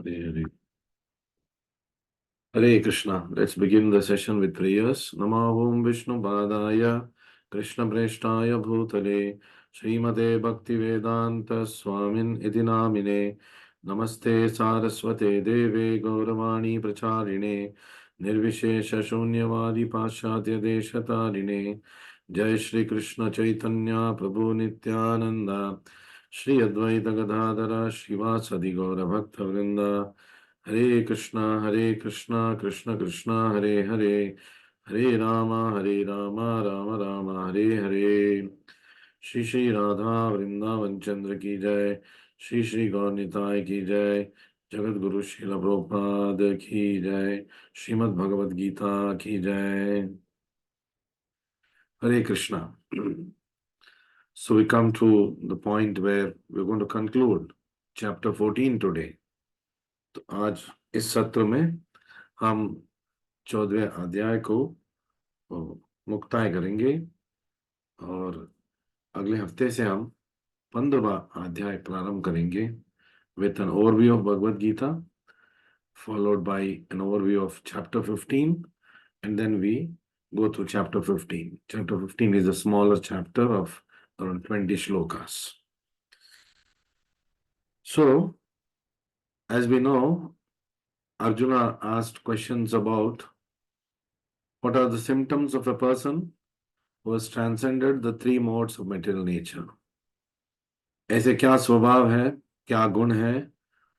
Hare Hare. Hare Krishna. Let's begin the session with prayers. Nama Om Vishnu Padaya Krishna Preshtaya Bhutale Srimate Bhakti Vedanta Swamin Iti Namine Namaste Saraswate Deve Gauravani Pracharine Nirvishesha Shunyavadi Paschatya Deshatarine Jai Shri Krishna Chaitanya Prabhu Nityananda Shri Advaita Gadadara Shivasadi Gaura Bhakta Vrinda Hare Krishna, Krishna Krishna, Hare Hare, Hare Rama, Rama Rama, Hare Hare. Shri Shri Radha Vrindavan चंद्र की जय, श्री श्री गौर निताय की जय, जगत गुरु श्रील प्रभुपाद की जय, श्रीमद् भगवद गीता की जय. Hare Krishna. So we come to the point where we're going to conclude chapter 14 today. तो आज इस सत्र में हम 14वें अध्याय को मुक्ताय करेंगे और अगले हफ्ते से हम 15वां अध्याय प्रारंभ करेंगे with an overview of Bhagavad Gita followed by an overview of chapter 15 and then we go through chapter 15. Chapter 15 is a smaller chapter of around 20 shlokas. So, as we know, Arjuna asked questions about what are the symptoms of a person who has transcended the three modes of material nature. ऐसे क्या स्वभाव है, क्या गुण है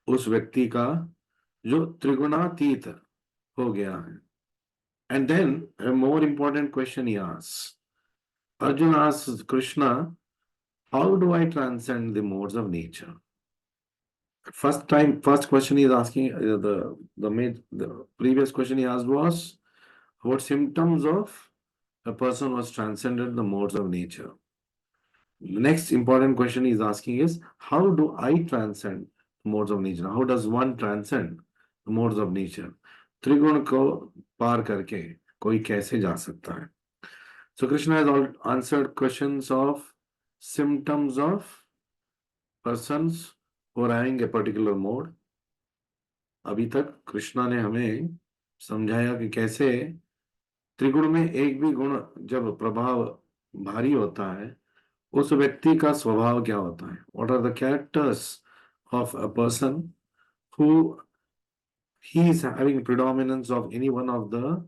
उस व्यक्ति का जो त्रिगुणातीत हो गया है. And then a more important question he asks. Arjuna asks Krishna, how do I transcend the modes of nature? First question he is asking, the previous question he asked was, what symptoms of a person who has transcended the modes of nature? The next important question he is asking is, how do I transcend the modes of nature? How does one transcend the modes of nature? त्रिगुण को पार करके कोई कैसे जा सकता है? So Krishna has all answered questions of symptoms of persons who are having a particular mode. अभी तक कृष्णा ने हमें समझाया कि कैसे त्रिगुण में एक भी गुण जब प्रभाव भारी होता है उस व्यक्ति का स्वभाव क्या होता है. What are the characters of a person who he is having predominance of any one of the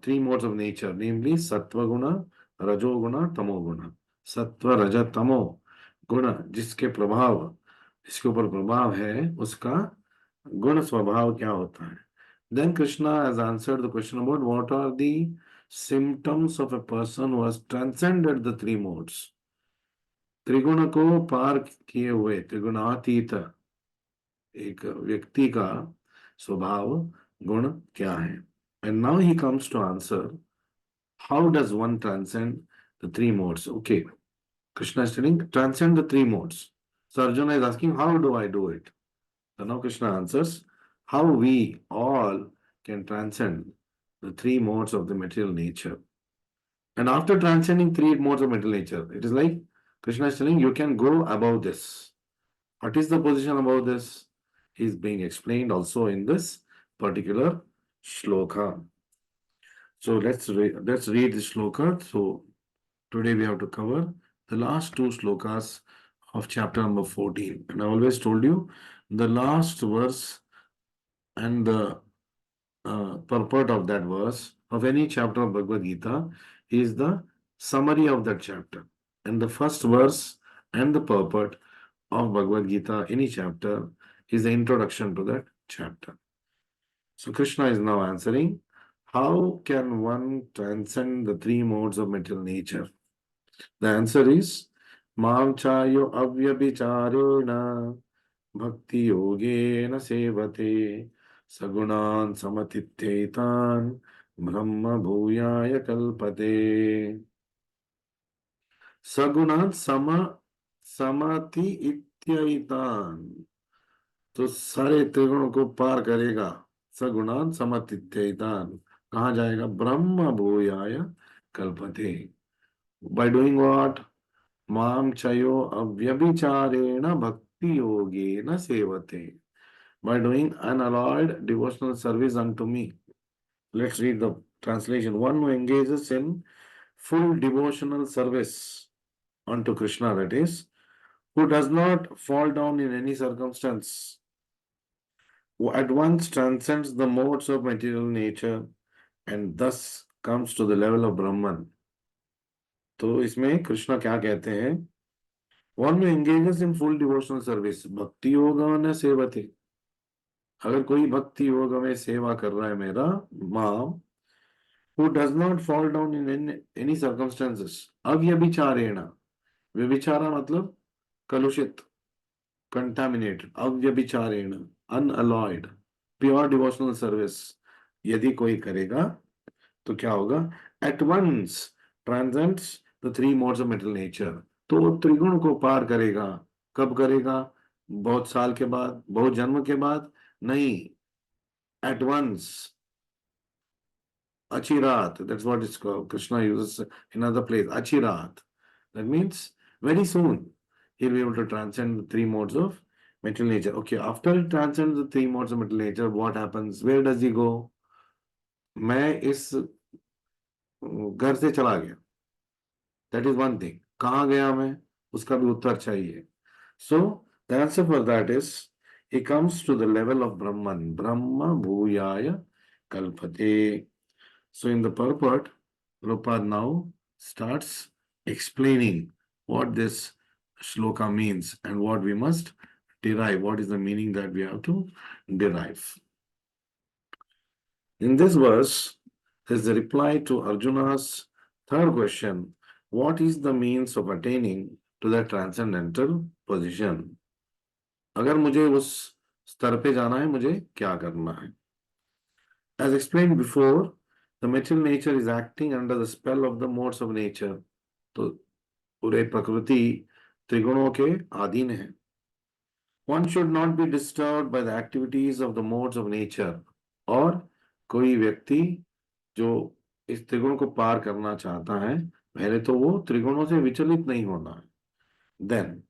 three modes of nature, namely sattva guna, rajo guna, tamo guna. सत्व रज तमो गुण जिसके प्रभाव जिसके ऊपर प्रभाव है उसका गुण स्वभाव क्या होता है. Then Krishna has answered the question about what are the symptoms of a person who has transcended the three modes. त्रिगुण को पार किए हुए त्रिगुणातीत एक व्यक्ति का स्वभाव गुण क्या है. And now he comes to answer how does one transcend the three modes. Okay, Krishna is telling transcend the three modes. So Arjuna is asking, how do I do it? So now Krishna answers how we all can transcend the three modes of the material nature. And after transcending three modes of material nature, it is like Krishna is telling you can go above this. What is the position above this? Is being explained also in this particular shloka. So let's read the shloka. So today we have to cover the last two shlokas of chapter number 14. And I always told you the last verse and the purport of that verse of any chapter of Bhagavad Gita is the summary of that chapter. And the first verse and the purport of Bhagavad Gita, any chapter, is the introduction to that chapter. So Krishna is now answering, how can one transcend the three modes of material nature? The answer is, Mam chayo avyabhicharena bhakti yogena sevate sagunan samatityetan brahma bhuyaya kalpate. Sagunan samati ityaitan. तो सारे त्रिगुणों को पार करेगा. सगुणान समतित्यैतान. कहाँ जाएगा? ब्रह्म भूयाय कल्पते. By doing what? माम चयो अव्यभिचारेण भक्ति योगेन सेवते. by doing unalloyed devotional service unto me. Let's read the translation. One who engages in full devotional service unto Krishna, that is, who does not fall down in any circumstance, who at once transcends the modes of material nature and thus comes to the level of Brahman. तो इसमें कृष्णा क्या कहते हैं? One who engages in full devotional service, भक्ति योग न सेवते. अगर कोई भक्ति योग में सेवा कर रहा है मेरा माम, who does not fall down in any circumstances, अव्यभिचारेण. व्यभिचारा मतलब कलुषित, contaminated, अव्यभिचारेण, unalloyed, pure devotional service यदि कोई करेगा तो क्या होगा? At once transcends the three modes of material nature. तो वो त्रिगुण को पार करेगा. कब करेगा? बहुत साल के बाद, बहुत जन्म के बाद नहीं. At once, achirat, that's what it's called. Krishna uses in another place, achirat. That means very soon he'll be able to transcend the three modes of material nature. Okay, after he transcends the three modes of material nature, what happens? Where does he go? मैं इस घर से चला गया. That is one thing. कहाँ गया मैं? उसका भी उत्तर चाहिए. So the answer for that is he comes to the level of Brahman. Brahma Bhuyaya Kalpate. So in the purport, Prabhupada now starts explaining what this shloka means and what we must derive. What is the meaning that we have to derive? In this verse, there is a reply to Arjuna's third question. What is the means of attaining to that transcendental position? अगर मुझे उस स्तर पे जाना है, मुझे क्या करना है? As explained before, the material nature is acting under the spell of the modes of nature. तो पूरे प्रकृति त्रिगुणों के अधीन है. One should not be disturbed by the activities of the modes of nature. और कोई व्यक्ति जो इस त्रिगुण को पार करना चाहता है, पहले तो वो त्रिगुणों से विचलित नहीं होना है. Then,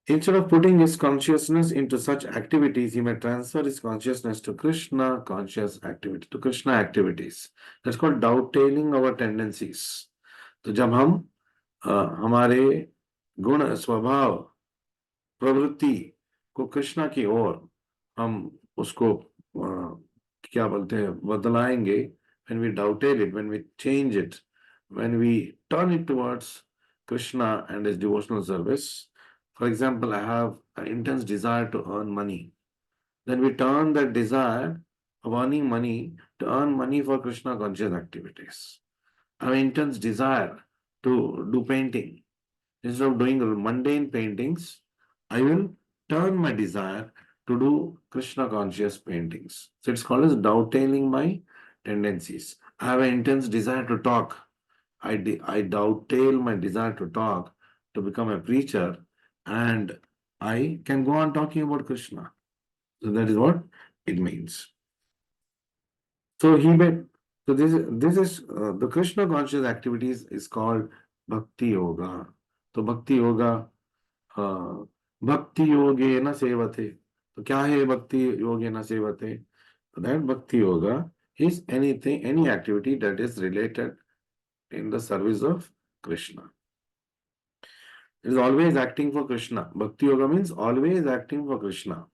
instead of putting his consciousness into such activities, he may transfer his consciousness to Krishna conscious activity, to Krishna activities. That's called dovetailing our tendencies. तो जब हम हमारे गुण स्वभाव प्रवृत्ति को कृष्णा की ओर हम उसको क्या बोलते हैं बदलाएंगे, when we dovetail it, when we change it, when we turn it towards Krishna and his devotional service. For example, I have an intense desire to earn money. Then we turn that desire of earning money to earn money for Krishna conscious activities. I have an intense desire to do painting. Instead of doing mundane paintings, I will turn my desire to do Krishna conscious paintings. So it's called as dovetailing my tendencies. I have an intense desire to talk. I dovetail my desire to talk to become a preacher, and I can go on talking about Krishna. So that is what it means. So this is the Krishna conscious activities is called Bhakti Yoga. तो भक्ति योगा भक्ति योगेन सेवते. तो क्या है भक्ति योगेन सेवते? That bhakti yoga is anything, any activity that is related in the service of Krishna. It is always acting for Krishna. Bhakti yoga means always acting for Krishna.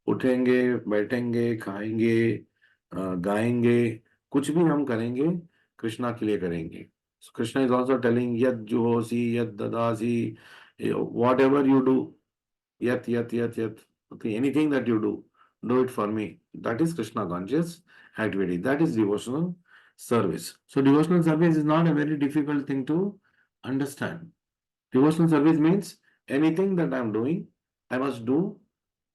उठेंगे, बैठेंगे, खाएंगे, गाएंगे, कुछ भी हम करेंगे कृष्णा के लिए करेंगे. So Krishna is also telling yad juhosi, yad dadasi, whatever you do, yat. Okay, anything that you do it for me. That is Krishna conscious activity. That is devotional service. So devotional service is not a very difficult thing to understand. Devotional service means anything that I am doing, I must do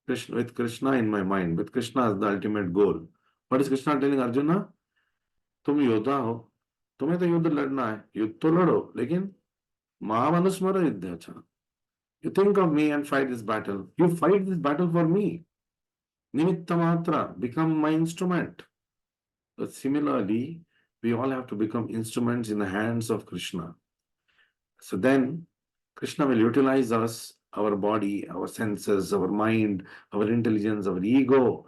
with Krishna in my mind, with Krishna as the ultimate goal. What is Krishna telling Arjuna? तुम योद्धा हो, तुम्हें तो युद्ध लड़ना है, युद्ध तो लड़ो, लेकिन महामनुस्मर युद्ध अच्छा. You think of me and fight this battle. You fight this battle for me. Nimitta matra, become my instrument. But similarly, we all have to become instruments in the hands of Krishna. So then, Krishna will utilize us our body, our senses, our mind, our intelligence, our ego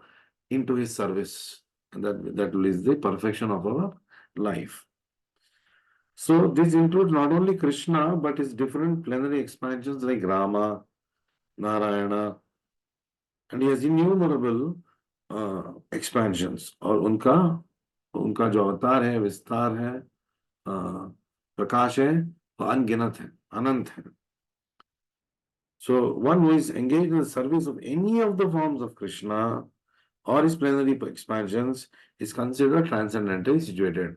into his service. And that is the perfection of our life. So this includes not only Krishna, but his different plenary expansions like Rama, Narayana, and he has innumerable expansions. और उनका जो अवतार है, विस्तार है, प्रकाश है, वो अनगिनत है, अनंत है. So one who is engaged in the service of any of the forms of Krishna or his plenary expansions is considered transcendentally situated.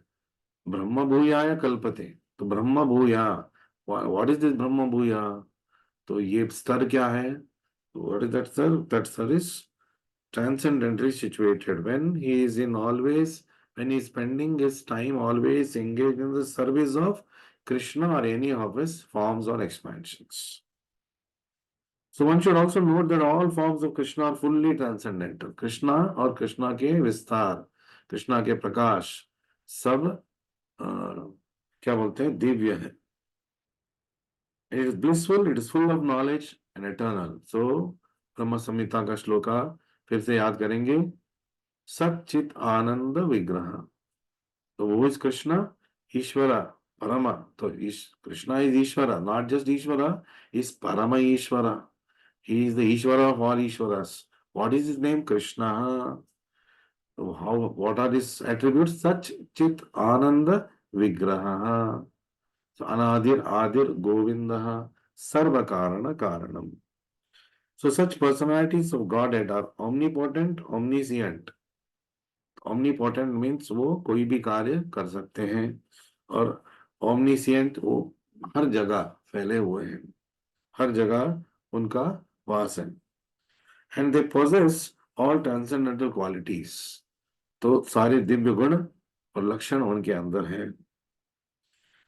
Brahma Bhuyaya Kalpate. तो ब्रह्म भूया, what is this ब्रह्म भूया? तो ये स्तर क्या है? What is that star? That star is transcendently situated when he is when he is spending his time always engaged in the service of Krishna or any of his forms or expansions. So one should also note that all forms of Krishna are fully transcendental. Krishna और कृष्णा के विस्तार, कृष्णा के प्रकाश, सब क्या बोलते हैं, दिव्य है. It is blissful, it is full of knowledge and eternal. So ब्रह्म संहिता का श्लोका फिर से याद करेंगे. सच्चित आनंद विग्रह. तो वो इज कृष्ण, ईश्वरा, परमा. तो कृष्णा इज ईश्वरा, नॉट जस्ट ईश्वरा, इज परम ईश्वरा. He is the Ishvara of all Ishwaras. What is his name? Krishna. So what are his attributes? Such Chit Ananda Vigraha. So Anadir Adir Govindaha Sarva Karana Karanam. So such personalities of Godhead are omnipotent, omniscient. Omnipotent means वो कोई भी कार्य कर सकते हैं, और omniscient वो हर जगह फैले हुए हैं, हर जगह उनका वास है. And they possess all transcendental qualities. तो सारे दिव्य गुण और लक्षण उनके अंदर हैं.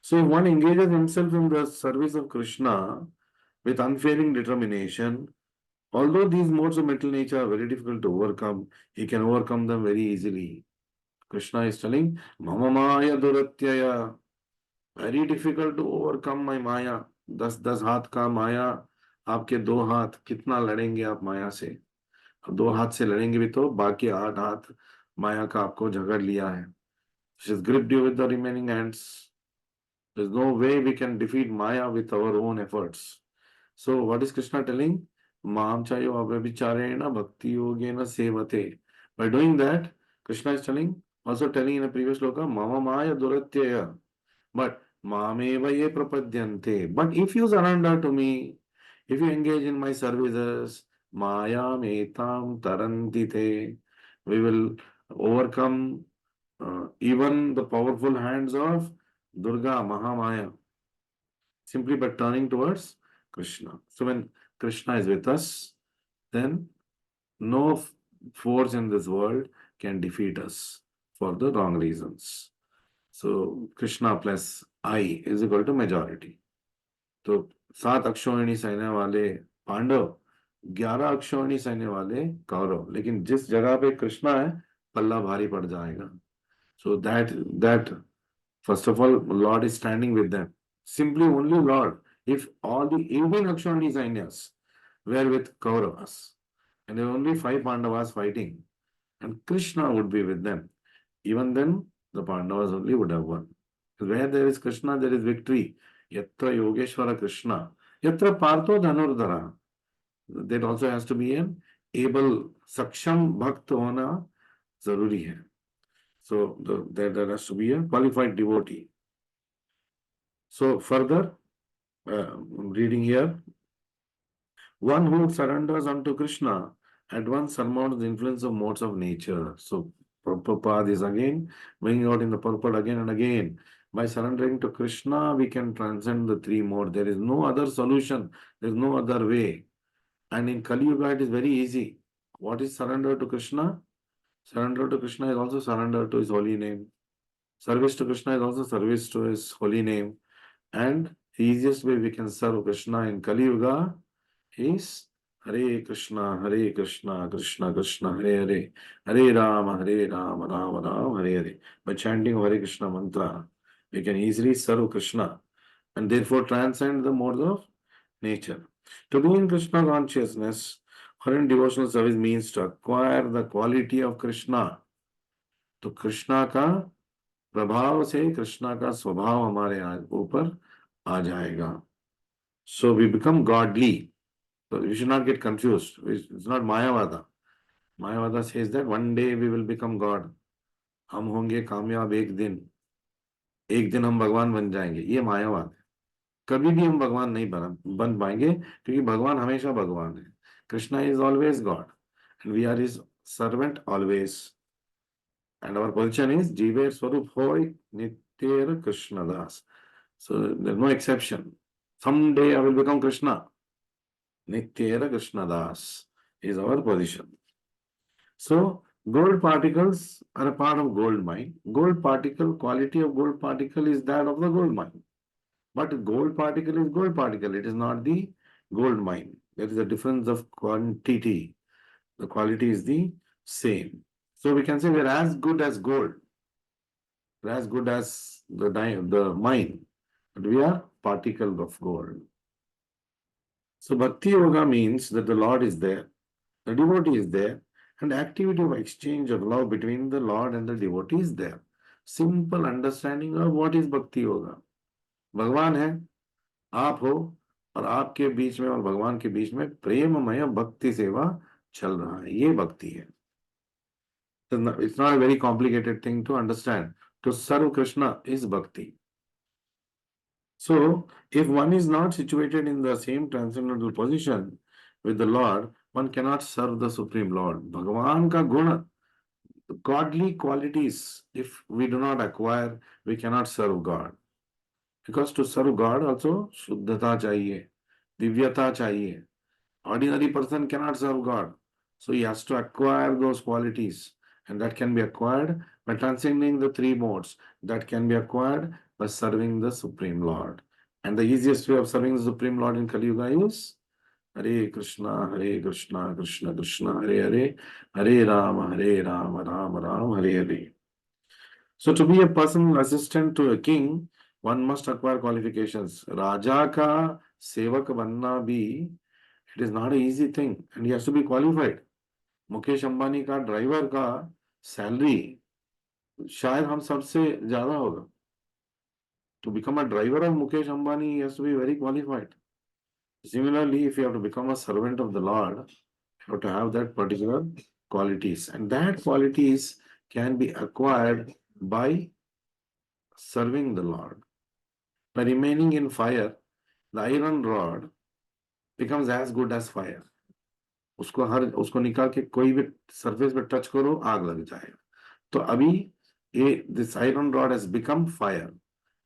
So if one engages himself in the service of Krishna with unfailing determination, although these modes of mental nature are very difficult to overcome, he can overcome them very easily. Krishna is telling, Mama Maya Duratyaya, very difficult to overcome my Maya. 10 हाथ का माया, आपके 2 हाथ, कितना लड़ेंगे आप माया से? 2 हाथ से लड़ेंगे भी तो बाकी 8 हाथ माया का आपको झगड़ लिया है. She has gripped you with the remaining hands. There is no way we can defeat Maya with our own efforts. So what is Krishna telling? Maam chayo abhyabhichareena bhakti yogena sevate. By doing that, Krishna is also telling in a previous sloka, Mama Maya Duratyaya. But Mameva ye prapadyante. But if you surrender to me, if you engage in my services, Maya metam tarantite, we will overcome even the powerful hands of Durga, Mahamaya, simply by turning towards Krishna. So when Krishna is with us, then no force in this world can defeat us for the wrong reasons. So Krishna plus I is equal to majority. तो 7 अक्षौहिणी सैन्य वाले पांडव, 11 अक्षौहिणी सैन्य वाले कौरव, लेकिन जिस जगह पे कृष्णा है पल्ला भारी पड़ जाएगा. So that first of all, Lord is standing with them. Simply only Lord. If all the 18 Akshauhiणी Sainyas were with Kauravas, and there were only 5 Pandavas fighting, and Krishna would be with them, even then the Pandavas only would have won. Where there is Krishna, there is victory. Yatra Yogeshwara Krishna. Yatra Partho Dhanurdhara. That also has to be an able, saksham bhakt hona zaruri hai. So there has to be a qualified devotee. So further, reading here, one who surrenders unto Krishna at once surmounts the influence of modes of nature. So Prabhupada is again bringing out in the purport again and again. By surrendering to Krishna, we can transcend the 3 modes. There is no other solution. There is no other way. And in Kali Yuga, it is very easy. What is surrender to Krishna? Surrender to Krishna is also surrender to His holy name. Service to Krishna is also service to His holy name. And the easiest way we can serve Krishna in Kali Yuga is Hare Krishna, Krishna Krishna, Hare Hare, Hare Rama, Rama Rama, Hare Hare. By chanting Hare Krishna mantra, we can easily serve Krishna and therefore transcend the modes of nature. To be in Krishna consciousness or in devotional service means to acquire the quality of Krishna. तो कृष्णा का प्रभाव से कृष्णा का स्वभाव हमारे ऊपर आ जाएगा. So we become godly. So we should not get confused. It's not Mayavada. Mayavada says that one day we will become God. हम होंगे कामयाब एक दिन हम भगवान बन जाएंगे. ये मायावाद है. कभी भी हम भगवान नहीं बन पाएंगे क्योंकि भगवान हमेशा भगवान है. Krishna is always God and we are his servant always. And our position is जीवे स्वरूप होय नित्य Krishnadas. So there's no exception. Someday I will become Krishna. Nityera Krishna Das is our position. So gold particles are a part of gold mine. Gold particle, quality of gold particle is that of the gold mine. But gold particle is gold particle. It is not the gold mine. There is a difference of quantity. The quality is the same. So we can say we are as good as gold. We are as good as the mine. But we are particle of gold. So Bhakti Yoga means that the Lord is there, the devotee is there, and activity of exchange of love between the Lord and the devotee is there. Simple understanding of what is Bhakti Yoga. भगवान है, आप हो, और आपके बीच में और भगवान के बीच में प्रेममय भक्ति सेवा चल रहा है. ये भक्ति है. It's not a very complicated thing to understand. To serve Krishna is bhakti. So, if one is not situated in the same transcendental position with the Lord, one cannot serve the Supreme Lord. Bhagavan ka guna, godly qualities, if we do not acquire, we cannot serve God. Because to serve God also, Shuddhata chahiye, Divyata chahiye. Ordinary person cannot serve God. So he has to acquire those qualities. And that can be acquired by transcending the three modes. That can be acquired by serving the Supreme Lord. And the easiest way of serving the Supreme Lord in Kali Yuga is Hare Krishna, Krishna Krishna, Hare Hare, Hare Rama, Rama Rama, Hare Hare. So to be a personal assistant to a king, one must acquire qualifications. Raja ka sevak banna bhi, it is not an easy thing and he has to be qualified. Mukesh Ambani का driver का salary शायद हम सबसे ज्यादा होगा. To become a driver of Mukesh Ambani, he has to be very qualified. Similarly, if you have to become a servant of the Lord, you have to have that particular qualities. And that qualities can be acquired by serving the Lord. By remaining in fire, the iron rod becomes as good as fire. उसको निकाल के कोई भी surface पे touch करो आग लग जाएगा. तो अभी ये this iron rod has become fire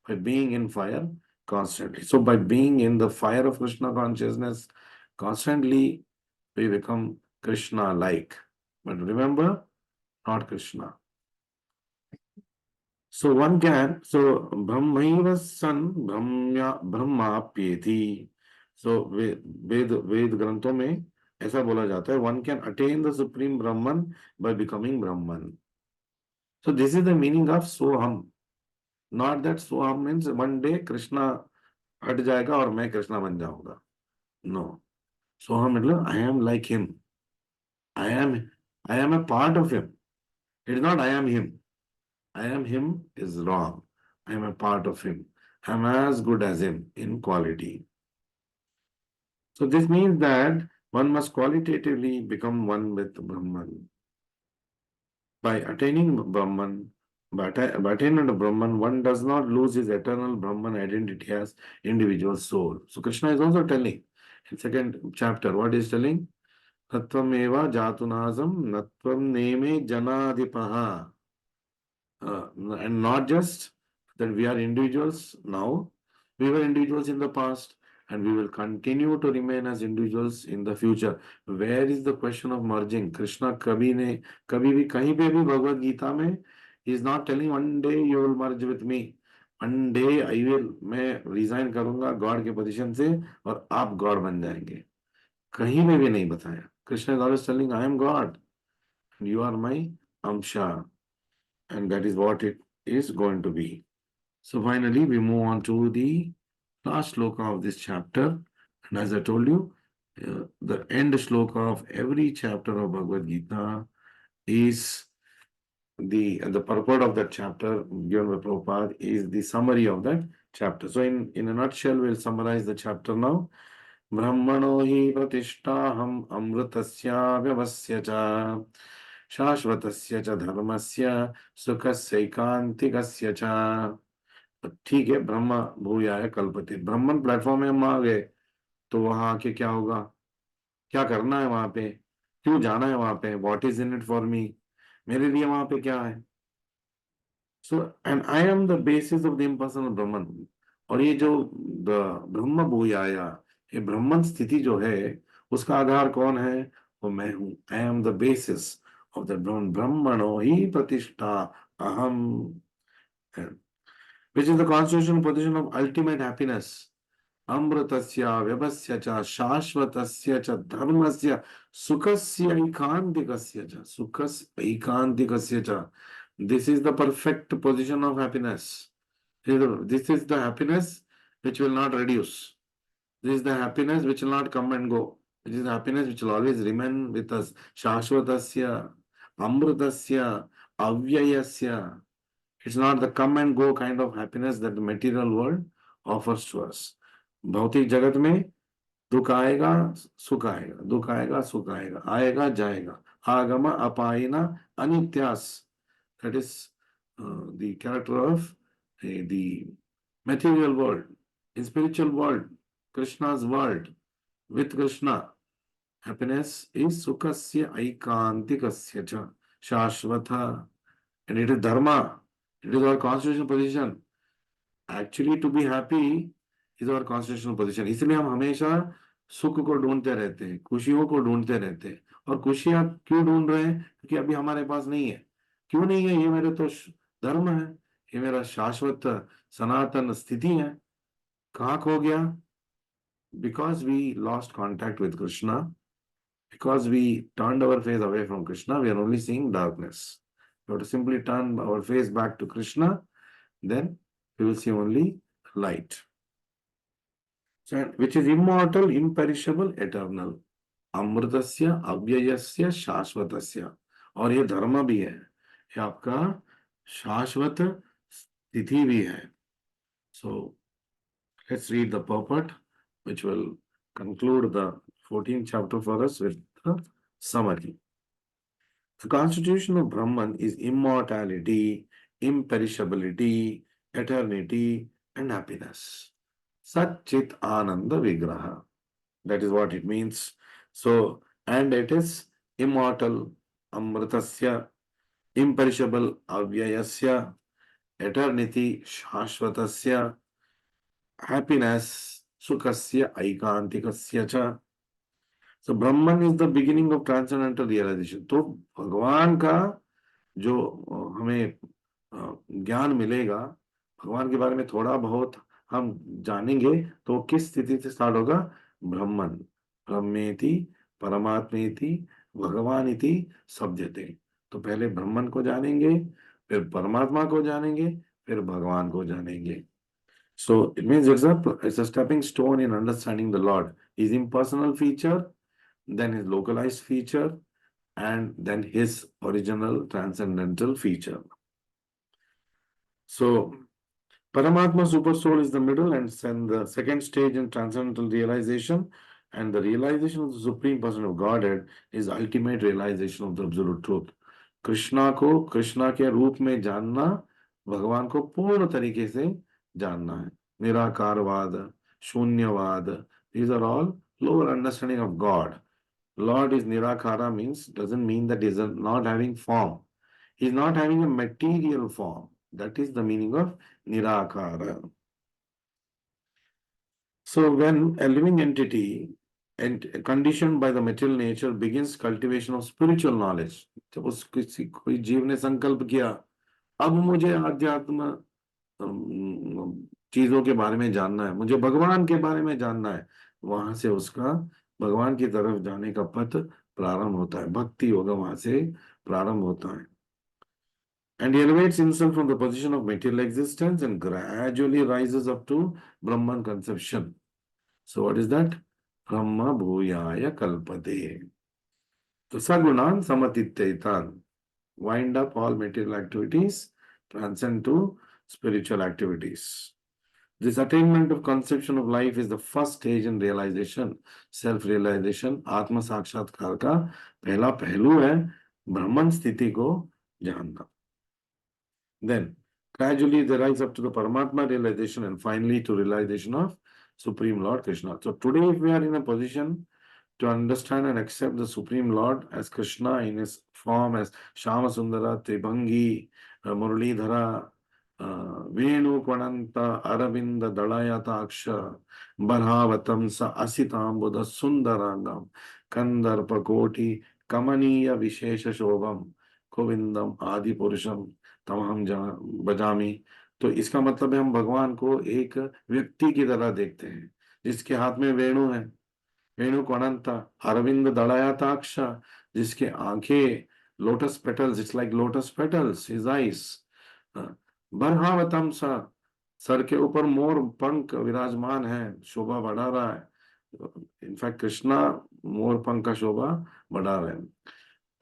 by being in fire constantly. So by being in the fire of Krishna consciousness constantly, we become Krishna like. But remember, not Krishna. So one can, so Brahmaiva san Brahmapyeti. So वेद ग्रंथों में ऐसा बोला जाता है, one can attain the supreme Brahman by becoming Brahman. So this is the meaning of Soham. Not that Soham means one day Krishna हट जाएगा और मैं कृष्णा बन जाऊंगा. No. Soham मतलब I am like him. I am a part of him. It is not I am him. I am him is wrong. I am a part of him. I am as good as him in quality. So this means that one must qualitatively become one with Brahman. By attaining Brahman, by attainment of Brahman, one does not lose his eternal Brahman identity as individual soul. So Krishna is also telling in second chapter, what is telling? Nattvameva jatunasam nattvam neme janadipaha. And not just that we are individuals now, we were individuals in the past, and we will continue to remain as individuals in the future. Where is the question of merging? Krishna कभी भी कहीं पे भी भगवत गीता में he is not telling one day you will merge with me. One day I will, मैं resign करूंगा God के position से और आप गॉड बन जाएंगे. कहीं में भी नहीं बताया. Krishna is always telling I am God and you are my Amsha, and that is what it is going to be. So finally we move on to the last sloka of this chapter, and as I told you, the end shloka of every chapter of Bhagavad Gita is the purport of that chapter given by Prabhupada is the summary of that chapter. So in a nutshell, we'll summarize the chapter now. ब्रह्मणो हि प्रतिष्ठाहम् अमृतस्य व्यवस्य च शाश्वतस्य च धर्मस्य सुखस्यैकान्तिकस्य च. ठीक है, ब्रह्म भूयाय कल्पते. ब्राह्मण प्लेटफॉर्म में हम आ गए तो वहां आके क्या होगा, क्या करना है वहां पे, क्यों जाना है वहां पे, what is in it for me, मेरे लिए वहां पे क्या है. So and I am the basis of the impersonal Brahman. और ये जो ब्रह्म भूयाया, ये ब्रह्मन स्थिति जो है, उसका आधार कौन है, वो मैं हूं. I am the basis of the Brahman. ब्रह्मणो ही प्रतिष्ठा अहम, which is the constitutional position of ultimate happiness. अमृतस्य व्यवस्य च शाश्वतस्य च धर्मस्य सुखस्य ऐकान्तिकस्य च. सुखस्य ऐकान्तिकस्य च. This is the perfect position of happiness. This is the happiness which will not reduce. This is the happiness which will not come and go. It is the happiness which will always remain with us. Shashvatasya, Amritasya, Avyayasya. It's not the come and go kind of happiness that the material world offers to us. भौतिक जगत में दुख आएगा, सुख आएगा, दुख आएगा, सुख आएगा, आएगा, जाएगा. आगम अपायिना अनित्यास. That is the character of the material world. In spiritual world, Krishna's world, with Krishna, happiness is sukasya aikantikasya cha shashvata. And it is dharma. It is our constitutional position. Actually, to be happy is our constitutional position. इसलिए हम हमेशा सुख को ढूंढते रहते हैं, खुशियों को ढूंढते रहते हैं. और खुशियां क्यों ढूंढ रहे हैं, क्योंकि अभी हमारे पास नहीं है. क्यों नहीं है, ये मेरे तो धर्म है, ये मेरा शाश्वत सनातन स्थिति है. कहाँ खो गया? Because we lost contact with Krishna, because we turned our face away from Krishna, we are only seeing darkness. We have to simply turn our face back to Krishna, then we will see only light. So, which is immortal, imperishable, eternal. अमृतस्य अव्ययस्य शाश्वतस्य. और ये धर्म भी है, ये आपका शाश्वत स्थिति भी है. So let's read the purport, which will conclude the 14th chapter for us with the summary. The constitution of Brahman is immortality, imperishability, eternity, and happiness. Sat Chit Ananda Vigraha. That is what it means. So, and it is immortal, Amritasya, imperishable, Avyayasya, eternity, Shashvatasya, happiness, Sukhasya, Aikantikasya cha. So, Brahman is the beginning of transcendental realization. तो भगवान का जो हमें ज्ञान मिलेगा, भगवान के बारे में थोड़ा बहुत हम जानेंगे, तो किस स्थिति से स्टार्ट होगा? ब्रह्मन, ब्रह्मेति परमात्मेति भगवानिति शब्दते. तो पहले ब्रह्मन को जानेंगे, फिर परमात्मा को जानेंगे, फिर भगवान को जानेंगे. So it means it's a stepping stone in understanding the Lord. His impersonal feature, then his localized feature, and then his original transcendental feature. So Paramatma Super Soul is the middle and the second stage in transcendental realization, and the realization of the Supreme Person of Godhead is ultimate realization of the absolute truth. Krishna को कृष्णा के रूप में जानना, भगवान को पूर्ण तरीके से जानना है. निराकारवाद, शून्यवाद, these are all lower understanding of God. Lord is Nirakara means, doesn't mean that he is not having form. He is not having a material form. That is the meaning of Nirakara. So when a living entity and conditioned by the material nature begins cultivation of spiritual knowledge, जब उस किसी कोई जीव ने संकल्प किया, अब मुझे आध्यात्म चीजों के बारे में जानना है, मुझे भगवान के बारे में जानना है, वहां से उसका भगवान की तरफ जाने का पथ प्रारंभ होता है. भक्ति योगा वहां से प्रारंभ होता है. And he elevates himself from the position of material existence and gradually rises up to Brahman conception. So what is that? ब्रह्म भूयाय कल्पते। तो सगुणान समतीत्यैतान, wind up all material activities, transcend to spiritual activities. This attainment of conception of life is the first stage in realization, self realization. आत्म साक्षात्कार का पहला पहलू है ब्रह्मन स्थिति को जानना. Then gradually they rise up to the Paramatma realization and finally to realization of Supreme Lord Krishna. So today if we are in a position to understand and accept the Supreme Lord as Krishna in his form as Shama Sundara, Tribhangi, Muralidhara, Venu Kvananta, Aravinda Dalayata Aksha, Barhavatam Sa Asitambuddha Sundarangam, Kandarpa Koti, Kamaniya Vishesha Shobham, Govindam Adi Purusham, तमाम बजामी. तो इसका मतलब है हम भगवान को एक व्यक्ति की तरह देखते हैं जिसके हाथ में वेणु है, वेणु को अनंता, अरविंद दलायताक्ष, जिसके आंखें lotus petals, it's like lotus petals his eyes. बरहावतम सा, सर के ऊपर मोर पंख विराजमान है, शोभा बढ़ा रहा है. इनफैक्ट कृष्णा मोर पंख का शोभा बढ़ा रहे हैं.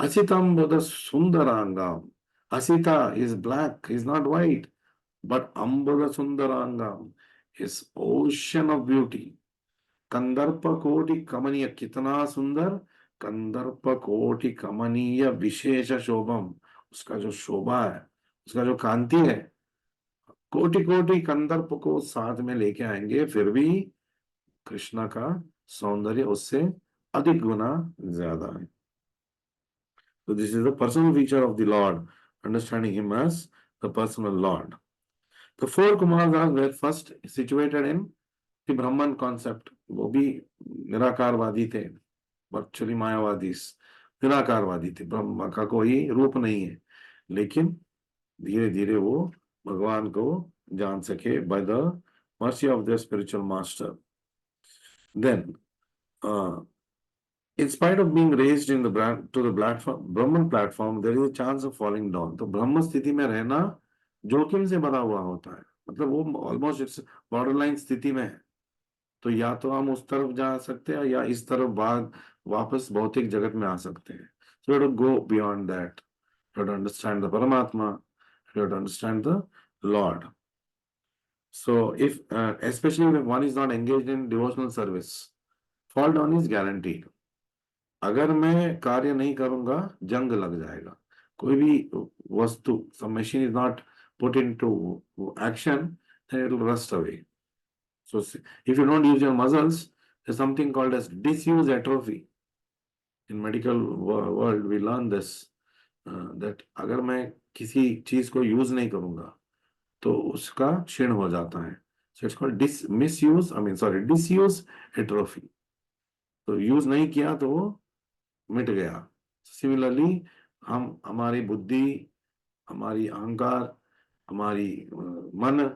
असितम बुध सुंदरांगम, Asita is black, is not white, but Ambala Sundarangam is ocean of beauty. Kandarpa Koti Kamaniya, कितना सुंदर, कंदर्प कोटि कमनीय विशेष शोभम, उसका जो शोभा है, उसका जो कांति है, कोटि कोटि कंदर्प को साथ में लेके आएंगे फिर भी कृष्णा का सौंदर्य उससे अधिक गुना ज्यादा है. So this is the personal feature of the Lord, understanding him as the personal Lord. The four Kumaras were first situated in the Brahman concept. वो भी निराकारवादी थे, virtually मायावादी, निराकारवादी थे. ब्रह्म का कोई रूप नहीं है, लेकिन धीरे धीरे वो भगवान को जान सके by the mercy of their spiritual master. Then in spite of being raised in the to the platform, Brahman platform, there is a chance of falling down. तो ब्रह्म स्थिति में रहना जोखिम से भरा हुआ होता है. मतलब वो ऑलमोस्ट इट्स बॉर्डरलाइन स्थिति में है. तो या तो हम उस तरफ जा सकते हैं या इस तरफ बाद वापस भौतिक जगत में आ सकते हैं. So you have to go beyond that. You have to understand the Paramatma. You have to understand the Lord. So if especially if one is not engaged in devotional service, fall down is guaranteed. अगर मैं कार्य नहीं करूंगा जंग लग जाएगा. कोई भी वस्तु, some machine is not put into action, then it will rust away. So if you don't use your muscles, there's something called as disuse atrophy. In medical world we learn this, that अगर मैं किसी चीज को use नहीं करूंगा तो उसका क्षीण हो जाता है. So it's called disuse atrophy. तो यूज नहीं किया तो वो मिट गया. सिमिलरली हम हमारी बुद्धि, हमारी अहंकार, हमारी मन,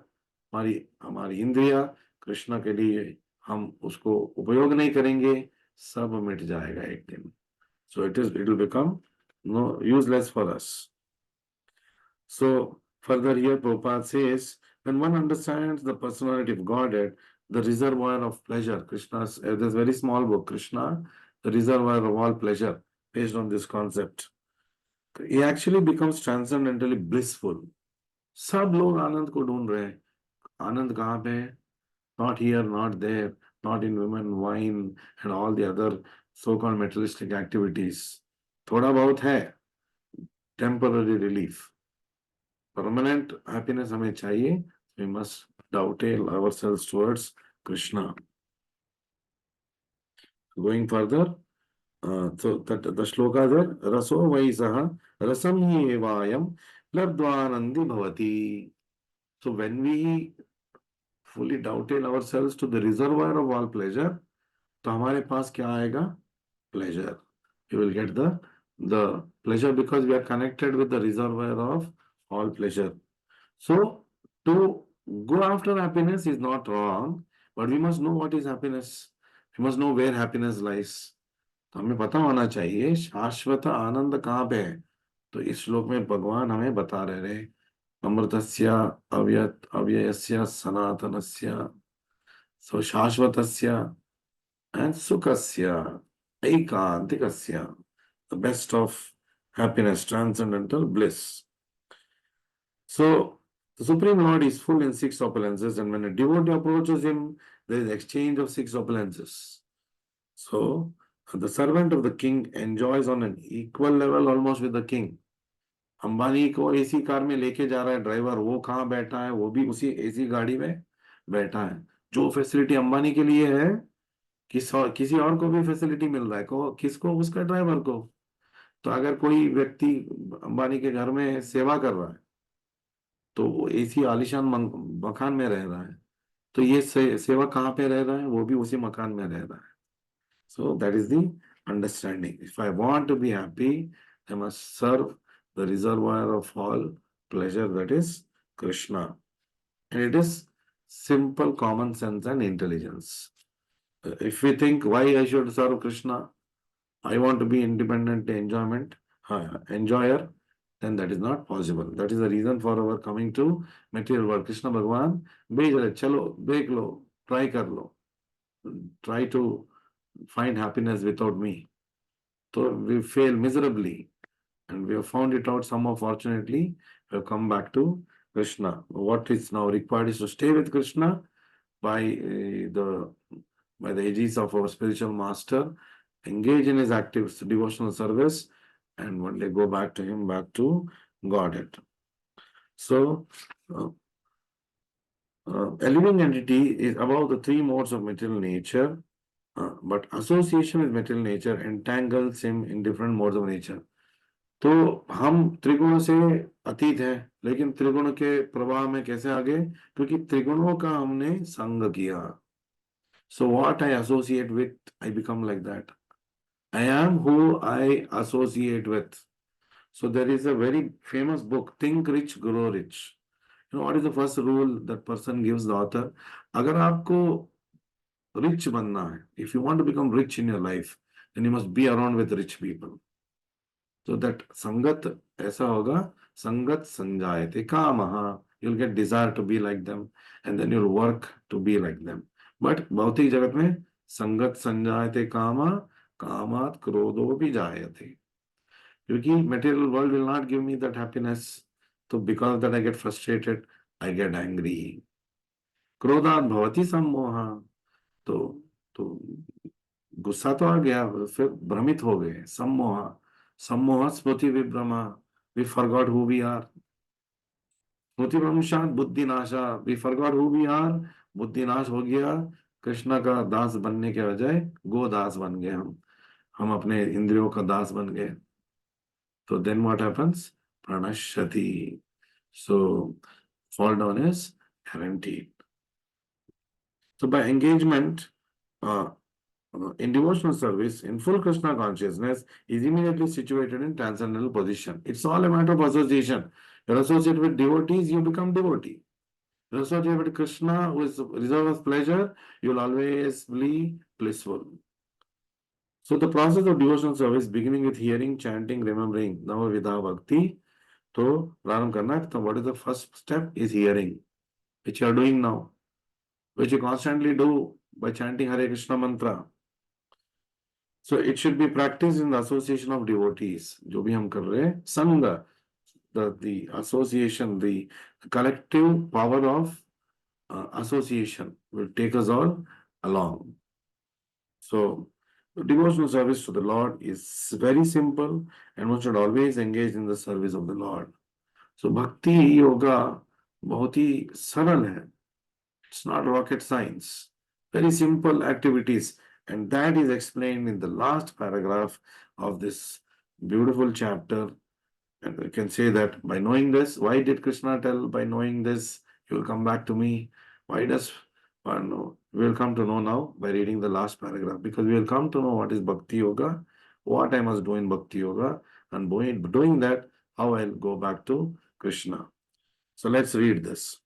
हमारी इंद्रिया कृष्ण के लिए हम उसको उपयोग नहीं करेंगे, सब मिट जाएगा एक दिन. So it will become no useless for us. So further here Prabhupada says, when one understands the personality of Godhead, the reservoir of pleasure, Krishna's, there's a very small book, Krishna, the reservoir of all pleasure, based on this concept. He actually becomes transcendentally blissful. सब लोग आनंद को ढूंढ रहे हैं. आनंद कहाँ पे है? Not here, not there, not in women, wine and all the other so-called materialistic activities. थोड़ा बहुत है, temporary relief. Permanent happiness हमें चाहिए. We must dovetail ourselves towards Krishna. Going further, so that the shloka there, raso vaisaha rasam hi evayam labdvanandi bhavati. So when we fully dovetail ourselves to the reservoir of all pleasure, तो हमारे पास क्या आएगा? Pleasure. We will get the pleasure because we are connected with the reservoir of all pleasure. So to go after happiness is not wrong, but we must know what is happiness. We must know where happiness lies. तो हमें पता होना चाहिए शाश्वत आनंद कहाँ पे है. तो इस श्लोक में भगवान हमें बता रहे हैं, अमृतस्य अव्ययस्य सनातनस्य, सो शाश्वतस्य and Sukasya, Eikantikasya, the best of happiness, transcendental bliss. So, the Supreme Lord is full in six opulences, and when a devotee approaches him, there is exchange of six opulences. So, the servant of the king enjoys on an equal level almost with the king. Ambani को AC car में लेके जा रहा है driver, वो कहाँ बैठा है, वो भी उसी एसी गाड़ी में बैठा है। जो फैसिलिटी अंबानी के लिए है, किसी और को भी फैसिलिटी मिल रहा है, किसको? उसका ड्राइवर को। तो अगर कोई व्यक्ति अंबानी के घर में सेवा कर रहा है, तो वो एसी आलीशान मकान में रह रहा है, तो ये सेवक कहाँ पे रह रहा है? वो भी उसी मकान में रह रहा है। So that is the understanding. If I want to be happy, I must serve the reservoir of all pleasure, that is Krishna. And it is simple common sense and intelligence. If we think why I should serve Krishna, I want to be independent enjoyer, then that is not possible. That is the reason for our coming to material world. Krishna Bhagwan, भेज रहे, चलो देख लो, try कर लो, try to find happiness without me. So we fail miserably, and we have found it out somehow. Fortunately, we have come back to Krishna. What is now required is to stay with Krishna by the aegis of our spiritual master, engage in his active devotional service, and one day go back to him, back to Godhead. So, a living entity is above the three modes of material nature, but association with material nature entangles him in different modes of nature. तो हम त्रिगुण से अतीत है, लेकिन त्रिगुण के प्रभाव में कैसे आगे? क्योंकि त्रिगुणों का हमने संग किया. So what I associate with, I become like that. I am who I associate with. So there is a very famous book, Think Rich, Grow Rich. You know what is the first rule that person gives the author? अगर आपको rich बनना है, if you want to become rich in your life, then you must be around with rich people. So that संगत ऐसा होगा, संगत संजायते कामः, you'll get desire to be like them, and then you'll work to be like them. But भौतिक जगत में संगत संजायते कामः, कामात् क्रोधो भी जायते. क्योंकि material world will not give me that happiness. So because of that I get frustrated, I get angry. क्रोधात् भवति सम्मोहः. तो गुस्सा तो आ गया, फिर भ्रमित हो गए. सम्मोह, सम्मोह स्मृति विभ्रमा, we forgot who we are. स्मृति भ्रंशात बुद्धि नाशा, we forgot who we are. बुद्धि नाश हो गया, कृष्ण का दास बनने के बजाय गोदास बन गए हम अपने इंद्रियों का दास बन गए. तो then what happens? Pranashyati. So fall down is guaranteed. So by engagement, in devotional service, in full Krishna consciousness, is immediately situated in transcendental position. It's all a matter of association. You're associated with devotees, you become devotee. You're associated with Krishna, who is reserve of pleasure, you'll always be blissful. So the process of devotional service, beginning with hearing, chanting, remembering Navavidha Bhakti, to प्रारंभ करना है. So what is the first step? Is hearing, which you are doing now, which you constantly do by chanting Hare Krishna mantra. So it should be practiced in the association of devotees. जो भी हम कर रहे हैं, संग, the association, the collective power of association will take us all along. So devotional service to the Lord is very simple, and one should always engage in the service of the Lord. So bhakti yoga बहुत ही सरल है. It's not rocket science. Very simple activities. And that is explained in the last paragraph of this beautiful chapter. And we can say that by knowing this, why did Krishna tell by knowing this, you will come back to me? Why does one know? We will come to know now by reading the last paragraph, because we will come to know what is Bhakti Yoga, what I must do in Bhakti Yoga, and by doing that, how I'll go back to Krishna. So let's read this.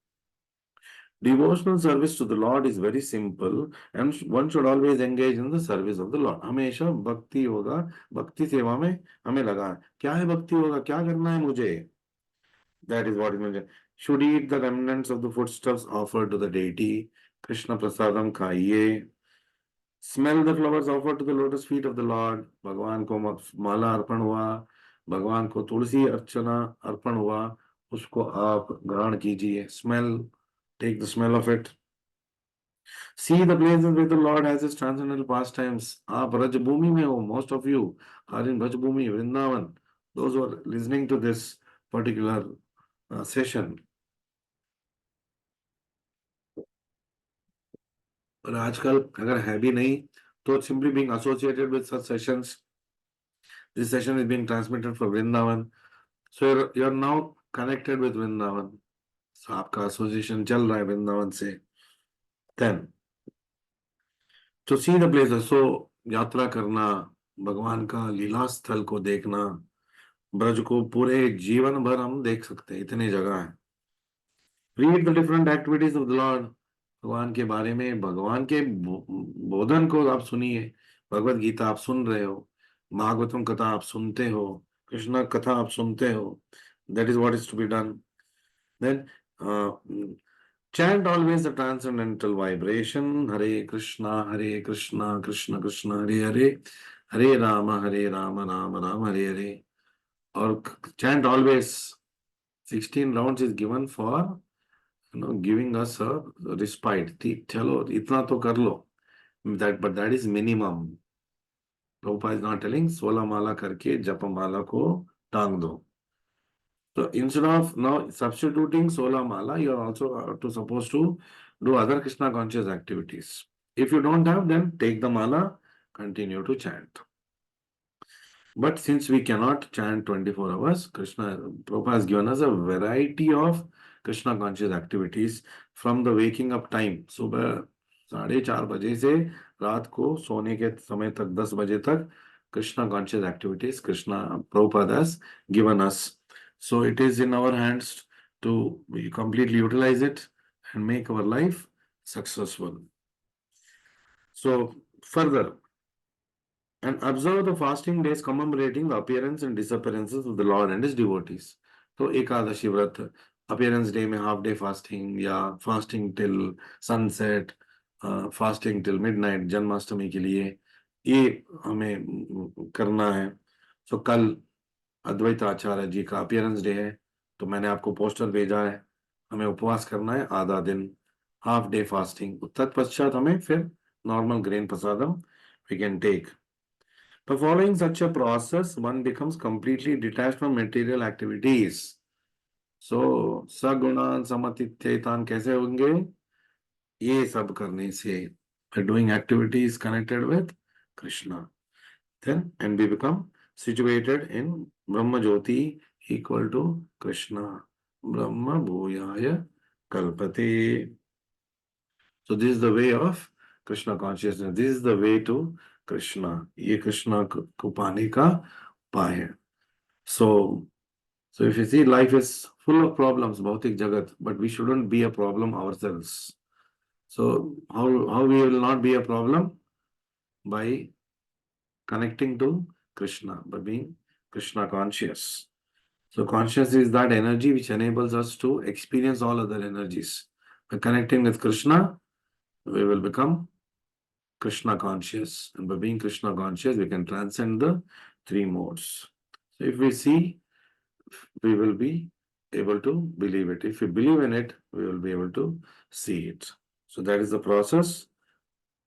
Devotional service to the Lord is very simple, and one should always engage in the service of the Lord. हमेशा भक्ति होगा, भक्ति सेवा में हमें लगा. क्या है भक्ति होगा? क्या करना है मुझे? That is what is mentioned. Should eat the remnants of the foodstuffs offered to the deity. Krishna prasadam खाइए. Smell the flowers offered to the lotus feet of the Lord. भगवान को माला अर्पण हुआ, भगवान को तुलसी अर्चना अर्पण हुआ, उसको आप ग्रहण कीजिए. Smell, take the smell of it. See the places where the Lord has his transcendental pastimes. आप ब्रजभूमि में हो. Most of you are in Braj Bhoomi, Vrindavan. Those who are listening to this particular session. और आजकल अगर है भी नहीं तो simply being associated with such sessions. This session is being transmitted from Vrindavan. So you're now connected with Vrindavan. So आपका association चल रहा है वृंदावन से. Then to see the places, so यात्रा करना, भगवान का लीला स्थल को देखना, ब्रज को पूरे जीवन भर हम देख सकते हैं, इतनी जगह है. Read the different activities of the Lord. भगवान के बारे में, भगवान के बोधन को आप सुनिए. भगवत गीता आप सुन रहे हो, भागवतम कथा आप सुनते हो, कृष्ण कथा आप सुनते हो. That is what is to be done. Then chant always the transcendental vibration. Hare Krishna, Krishna Krishna, Hare Hare, Hare Rama, Rama Rama, Hare Hare. Or chant always. 16 rounds is given for giving us a respite. चलो इतना तो कर लो. But that is minimum. Prabhupada is not telling 16 माला करके जप माला को टांग दो. So instead of now substituting 16 mala, you are also supposed to do other Krishna conscious activities. If you don't have, then take the mala, continue to chant. But since we cannot chant 24 hours, Prabhupada has given us a variety of Krishna conscious activities from the waking up time. सुबह 4:30 बजे से रात को सोने के समय तक 10 बजे तक Krishna conscious activities Prabhupada has given us. So it is in our hands to completely utilize it and make our life successful. So further, and observe the fasting days commemorating the appearance and disappearances of the Lord and his devotees. So Ekadashi Vrat, appearance day में half day fasting या fasting till sunset, fasting till midnight Janmashtami के लिए ये हमें करना है. So कल अद्वैत आचार्य जी का अपीयरेंस डे है, तो मैंने आपको पोस्टर भेजा है. हमें उपवास करना है आधा दिन, हाफ डे फास्टिंग. तत्पश्चात हमें फिर normal grain prasadam we can take. By following such a process, one becomes completely detached from material activities. So सगुणान समतित्येतान कैसे होंगे? ये सब करने से, by doing activities connected with Krishna. Then and we become situated in Brahma Jyoti equal to Krishna. Brahma Bhuyaya Kalpate. So this is the way of Krishna consciousness. This is the way to Krishna. ये कृष्णा को पाने का उपाय है. So if you see, life is full of problems, भौतिक जगत, but we shouldn't be a problem ourselves. So how we will not be a problem? By connecting to Krishna, by being Krishna conscious. So conscious is that energy which enables us to experience all other energies. By connecting with Krishna, we will become Krishna conscious. And by being Krishna conscious, we can transcend the 3 modes. So if we see, we will be able to believe it. If we believe in it, we will be able to see it. So that is the process.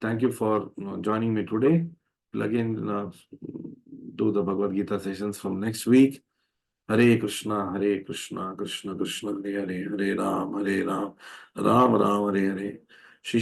Thank you for joining me today. We'll again do the Bhagavad Gita sessions from next week. Hare Krishna, Krishna Krishna, Hare Hare, Hare Ram, Ram Ram, Hare Hare. Shri